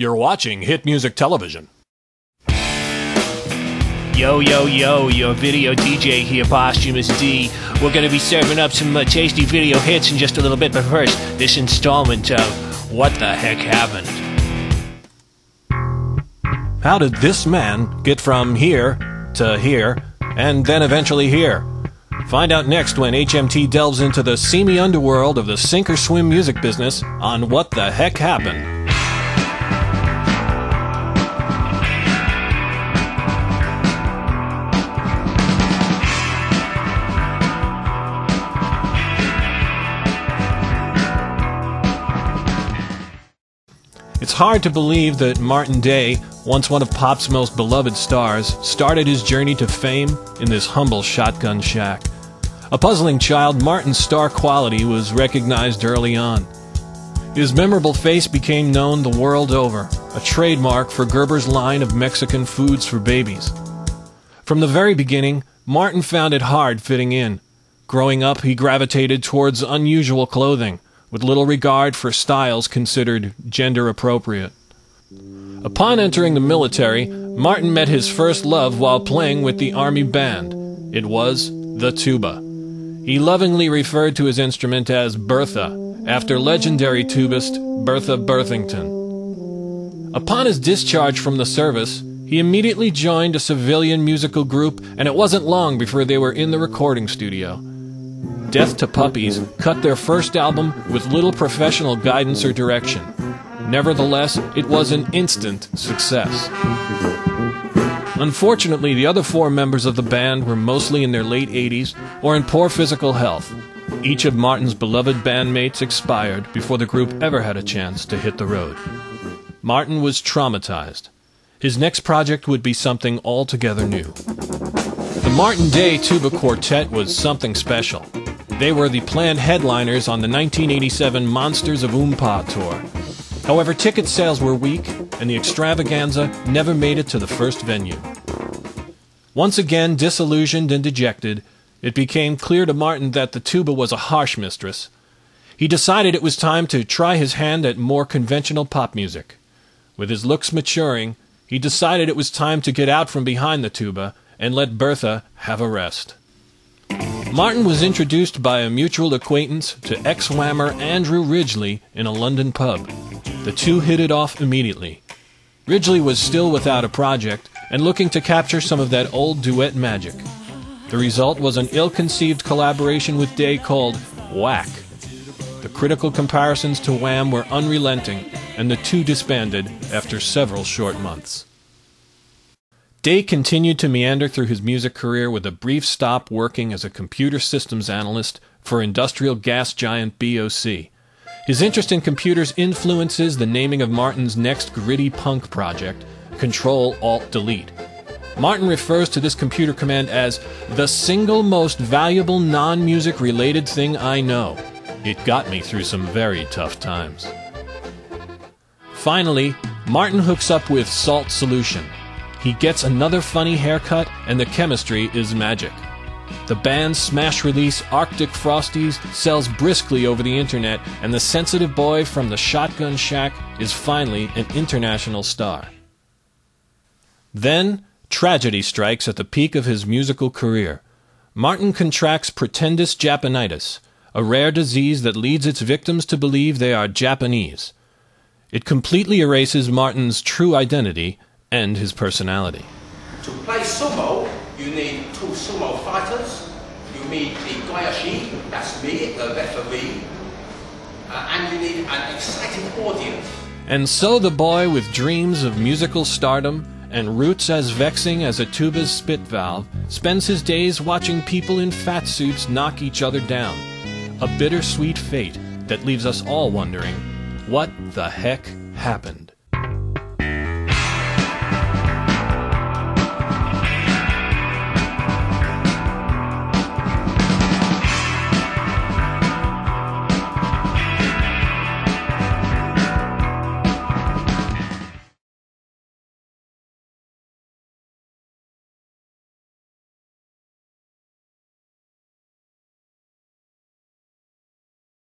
You're watching Hit Music Television. Yo, yo, yo, your video DJ here, Posthumous D. We're going to be serving up some tasty video hits in just a little bit, but first, this installment of What the Heck Happened? How did this man get from here to here, and then eventually here? Find out next when HMT delves into the seamy underworld of the sink-or-swim music business on What the Heck Happened. It's hard to believe that Martin Day, once one of pop's most beloved stars, started his journey to fame in this humble shotgun shack. A puzzling child, Martin's star quality was recognized early on. His memorable face became known the world over, a trademark for Gerber's line of Mexican foods for babies. From the very beginning, Martin found it hard fitting in. Growing up, he gravitated towards unusual clothing, with little regard for styles considered gender appropriate. Upon entering the military, Martin met his first love while playing with the Army band. It was the tuba. He lovingly referred to his instrument as Bertha, after legendary tubist Bertha Birthington. Upon his discharge from the service, he immediately joined a civilian musical group, and it wasn't long before they were in the recording studio. Death to Puppies cut their first album with little professional guidance or direction. Nevertheless, it was an instant success. Unfortunately, the other four members of the band were mostly in their late 80s or in poor physical health. Each of Martin's beloved bandmates expired before the group ever had a chance to hit the road. Martin was traumatized. His next project would be something altogether new. The Martin Day Tuba Quartet was something special. They were the planned headliners on the 1987 Monsters of Oompa tour. However, ticket sales were weak, and the extravaganza never made it to the first venue. Once again disillusioned and dejected, it became clear to Martin that the tuba was a harsh mistress. He decided it was time to try his hand at more conventional pop music. With his looks maturing, he decided it was time to get out from behind the tuba and let Bertha have a rest. Martin was introduced by a mutual acquaintance to ex-whammer Andrew Ridgeley in a London pub. The two hit it off immediately. Ridgeley was still without a project and looking to capture some of that old duet magic. The result was an ill-conceived collaboration with Day called Whack. The critical comparisons to Wham were unrelenting, and the two disbanded after several short months. Day continued to meander through his music career with a brief stop working as a computer systems analyst for industrial gas giant BOC. His interest in computers influences the naming of Martin's next gritty punk project, Control-Alt-Delete. Martin refers to this computer command as the single most valuable non-music related thing I know. It got me through some very tough times. Finally, Martin hooks up with Salt Solution. He gets another funny haircut, and the chemistry is magic. The band's smash release Arctic Frosties sells briskly over the internet, and the sensitive boy from the Shotgun Shack is finally an international star. Then, tragedy strikes at the peak of his musical career. Martin contracts pretendus Japanitis, a rare disease that leads its victims to believe they are Japanese. It completely erases Martin's true identity and his personality. To play sumo, you need two sumo fighters. You need the goyashi, that's me, the referee, and you need an exciting audience. And so the boy with dreams of musical stardom and roots as vexing as a tuba's spit valve spends his days watching people in fat suits knock each other down. A bittersweet fate that leaves us all wondering, what the heck happened?